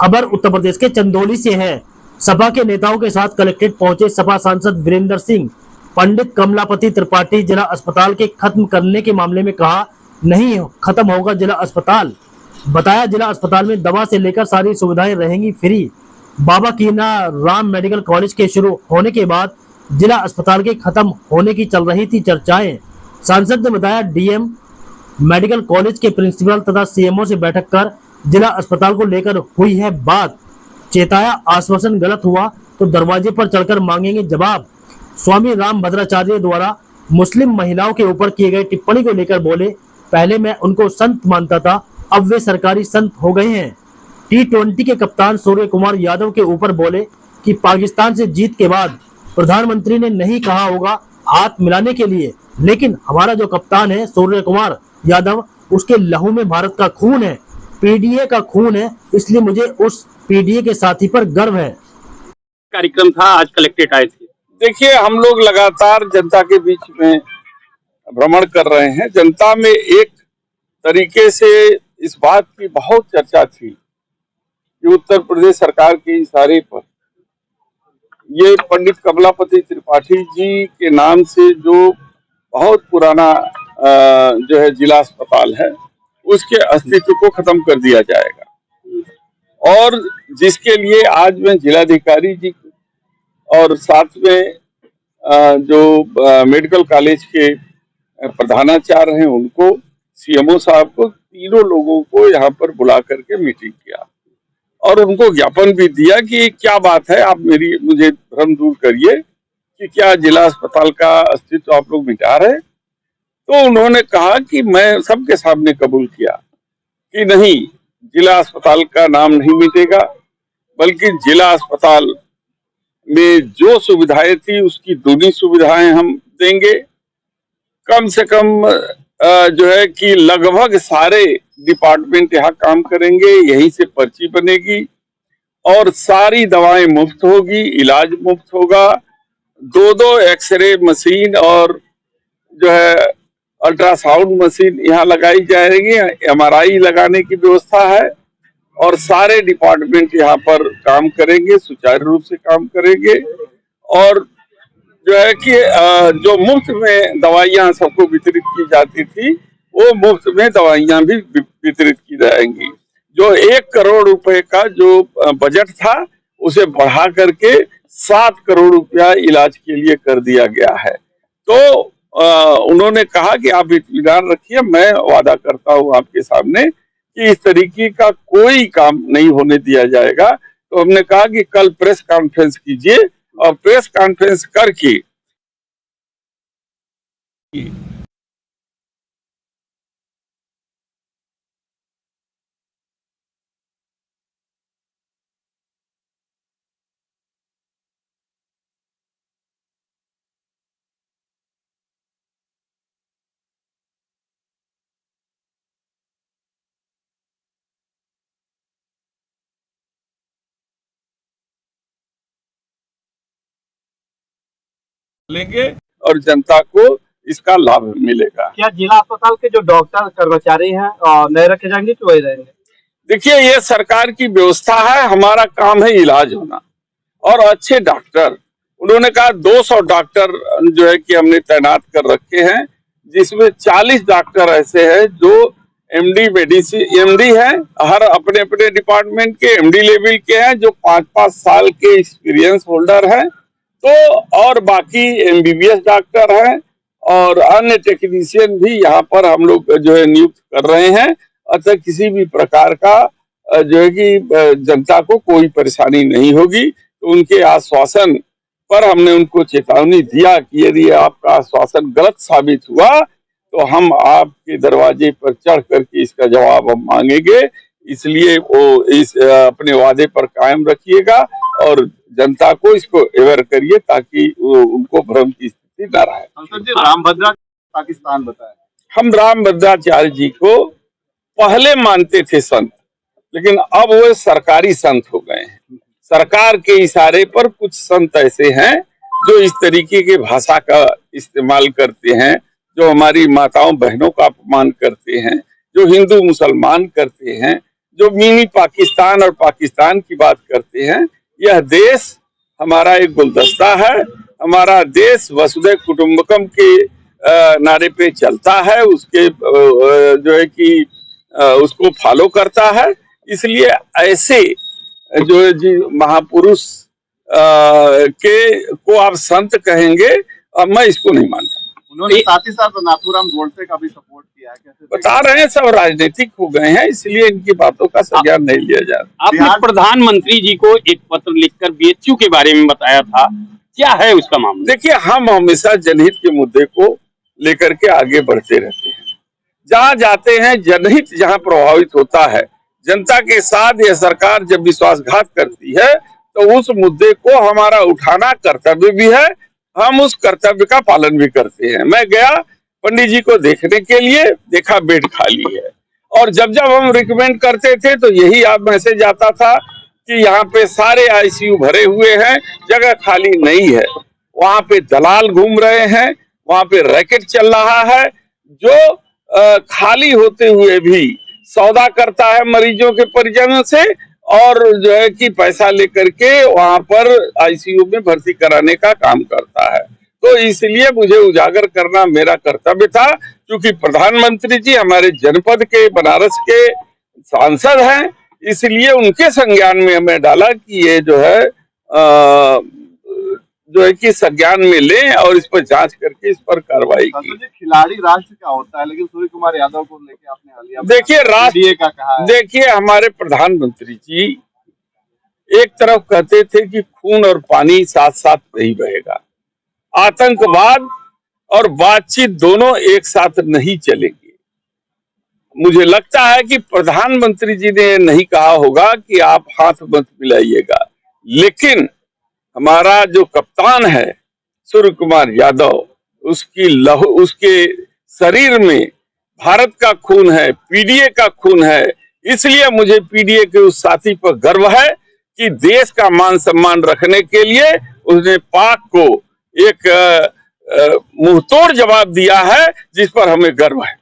खबर उत्तर प्रदेश के चंदौली से है। सपा के नेताओं के साथ कलेक्ट्रेट पहुंचे सपा सांसद वीरेंद्र सिंह। पंडित कमलापति त्रिपाठी जिला अस्पताल के खत्म करने के मामले में कहा, नहीं खत्म होगा जिला अस्पताल। बताया जिला अस्पताल में दवा से लेकर सारी सुविधाएं रहेंगी फ्री। बाबा कीना राम मेडिकल कॉलेज के शुरू होने के बाद जिला अस्पताल के खत्म होने की चल रही थी चर्चाएं। सांसद ने बताया, डीएम मेडिकल कॉलेज के प्रिंसिपल तथा सीएमओ से बैठक कर जिला अस्पताल को लेकर हुई है बात। चेताया, आश्वासन गलत हुआ तो दरवाजे पर चढ़कर मांगेंगे जवाब। स्वामी राम भद्राचार्य द्वारा मुस्लिम महिलाओं के ऊपर किए गए टिप्पणी को लेकर बोले, पहले मैं उनको संत मानता था, अब वे सरकारी संत हो गए हैं। T20 के कप्तान सूर्य कुमार यादव के ऊपर बोले कि पाकिस्तान से जीत के बाद प्रधानमंत्री ने नहीं कहा होगा हाथ मिलाने के लिए, लेकिन हमारा जो कप्तान है सूर्य कुमार यादव, उसके लहू में भारत का खून है, पीडीए का खून है, इसलिए मुझे उस पीडीए के साथी पर गर्व है। कार्यक्रम था, आज कलेक्ट्रेट आए थे। देखिए, हम लोग लगातार जनता के बीच में भ्रमण कर रहे हैं। जनता में एक तरीके से इस बात की बहुत चर्चा थी कि उत्तर प्रदेश सरकार के इशारे पर ये पंडित कमलापति त्रिपाठी जी के नाम से जो बहुत पुराना जो है जिला अस्पताल है, उसके अस्तित्व को खत्म कर दिया जाएगा। और जिसके लिए आज मैं जिलाधिकारी जी और साथ में जो मेडिकल कॉलेज के प्रधानाचार्य हैं उनको, सीएमओ साहब को, तीनों लोगों को यहाँ पर बुला करके मीटिंग किया और उनको ज्ञापन भी दिया कि क्या बात है, आप मुझे भ्रम दूर करिए कि क्या जिला अस्पताल का अस्तित्व आप लोग मिटा रहे। तो उन्होंने कहा कि मैं सबके सामने कबूल किया कि नहीं, जिला अस्पताल का नाम नहीं मिटेगा, बल्कि जिला अस्पताल में जो सुविधाएं थी उसकी दूनी सुविधाएं हम देंगे। कम से कम जो है कि लगभग सारे डिपार्टमेंट यहाँ काम करेंगे, यहीं से पर्ची बनेगी और सारी दवाएं मुफ्त होगी, इलाज मुफ्त होगा। 2 एक्सरे मशीन और जो है अल्ट्रासाउंड मशीन यहाँ लगाई जाएगी, एमआरआई लगाने की व्यवस्था है और सारे डिपार्टमेंट यहाँ पर काम करेंगे, सुचारू रूप से काम करेंगे। और जो है कि जो मुफ्त में दवाइयाँ सबको वितरित की जाती थी, वो मुफ्त में दवाइयाँ भी वितरित की जाएंगी। जो 1 करोड़ रुपए का जो बजट था, उसे बढ़ा करके 7 करोड़ रुपया इलाज के लिए कर दिया गया है। तो उन्होंने कहा कि आप इत्मीनान रखिए, मैं वादा करता हूँ आपके सामने कि इस तरीके का कोई काम नहीं होने दिया जाएगा। तो हमने कहा कि कल प्रेस कॉन्फ्रेंस कीजिए और प्रेस कॉन्फ्रेंस करके लेंगे और जनता को इसका लाभ मिलेगा। क्या जिला अस्पताल के जो डॉक्टर कर्मचारी हैं नए रखे जाएंगे कि वही रहेंगे? देखिए, ये सरकार की व्यवस्था है, हमारा काम है इलाज होना और अच्छे डॉक्टर। उन्होंने कहा 200 डॉक्टर जो है कि हमने तैनात कर रखे हैं, जिसमें 40 डॉक्टर ऐसे हैं जो एमडी हैं, हर अपने अपने डिपार्टमेंट के एमडी लेवल के हैं, जो 5-5 साल के एक्सपीरियंस होल्डर हैं। तो और बाकी एमबीबीएस डॉक्टर हैं और अन्य टेक्नीशियन भी यहाँ पर हम लोग जो है नियुक्त कर रहे हैं। अतः किसी भी प्रकार का जो है कि जनता को कोई परेशानी नहीं होगी। तो उनके आश्वासन पर हमने उनको चेतावनी दिया कि यदि आपका आश्वासन गलत साबित हुआ तो हम आपके दरवाजे पर चढ़ करके इसका जवाब हम मांगेंगे। इसलिए वो इस अपने वादे पर कायम रखिएगा और जनता को इसको अवेयर करिए ताकि उनको भ्रम की स्थिति न रहे। राम भद्रा पाकिस्तान बताया, हम राम भद्राचार्य जी को पहले मानते थे संत, लेकिन अब वो सरकारी संत हो गए हैं। सरकार के इशारे पर कुछ संत ऐसे हैं जो इस तरीके की भाषा का इस्तेमाल करते हैं, जो हमारी माताओं बहनों का अपमान करते हैं, जो हिंदू मुसलमान करते हैं, जो मिनी पाकिस्तान और पाकिस्तान की बात करते हैं। यह देश हमारा एक गुलदस्ता है। हमारा देश वसुधैव कुटुंबकम के नारे पे चलता है, उसके जो है कि उसको फॉलो करता है। इसलिए ऐसे जो जी महापुरुष को आप संत कहेंगे, अब मैं इसको नहीं मानता। उन्होंने साथ ही साथ नाथूराम गोडसे का भी सपोर्ट किया है। कैसे बता रहे हैं सब राजनीतिक हो गए हैं, इसलिए इनकी बातों का संज्ञान नहीं लिया जा रहा। आपने प्रधानमंत्री जी को एक पत्र लिखकर बीएचयू के बारे में बताया था, क्या है उसका मामला? देखिए, हम हमेशा जनहित के मुद्दे को लेकर के आगे बढ़ते रहते हैं। जहां जाते हैं, जनहित जहां प्रभावित होता है, जनता के साथ यह सरकार जब विश्वासघात करती है तो उस मुद्दे को हमारा उठाना कर्तव्य भी है। हम उस कर्तव्य का पालन भी करते हैं। मैं गया पंडित जी को देखने के लिए, देखा बेड खाली है, और जब जब हम रिकमेंड करते थे तो यही आप मैसेज आता था कि यहाँ पे सारे आईसीयू भरे हुए हैं, जगह खाली नहीं है। वहां पे दलाल घूम रहे हैं, वहां पे रैकेट चल रहा है, जो खाली होते हुए भी सौदा करता है मरीजों के परिजनों से, और जो है कि पैसा लेकर के वहां पर आईसीयू में भर्ती कराने का काम करता है। तो इसलिए मुझे उजागर करना मेरा कर्तव्य था, क्योंकि प्रधानमंत्री जी हमारे जनपद के, बनारस के सांसद हैं, इसलिए उनके संज्ञान में हमें डाला कि ये जो है कि संज्ञान में लें और इस पर जांच करके इस पर कार्रवाई की। खिलाड़ी राष्ट्र का होता है, लेकिन सूर्य कुमार यादव को लेके आपने हालिया देखिए राष्ट्र का कहा है। देखिए, हमारे प्रधानमंत्री जी एक तरफ कहते थे कि खून और पानी साथ साथ नहीं बहेगा, आतंकवाद और बातचीत दोनों एक साथ नहीं चलेंगे। मुझे लगता है कि प्रधानमंत्री जी ने नहीं कहा होगा कि आप हाथ मत मिलाइएगा, लेकिन हमारा जो कप्तान है सूर्य कुमार यादव, उसकी लहू, उसके शरीर में भारत का खून है, पीडीए का खून है। इसलिए मुझे पीडीए के उस साथी पर गर्व है कि देश का मान सम्मान रखने के लिए उसने पाक को एक मुंहतोड़ जवाब दिया है, जिस पर हमें गर्व है।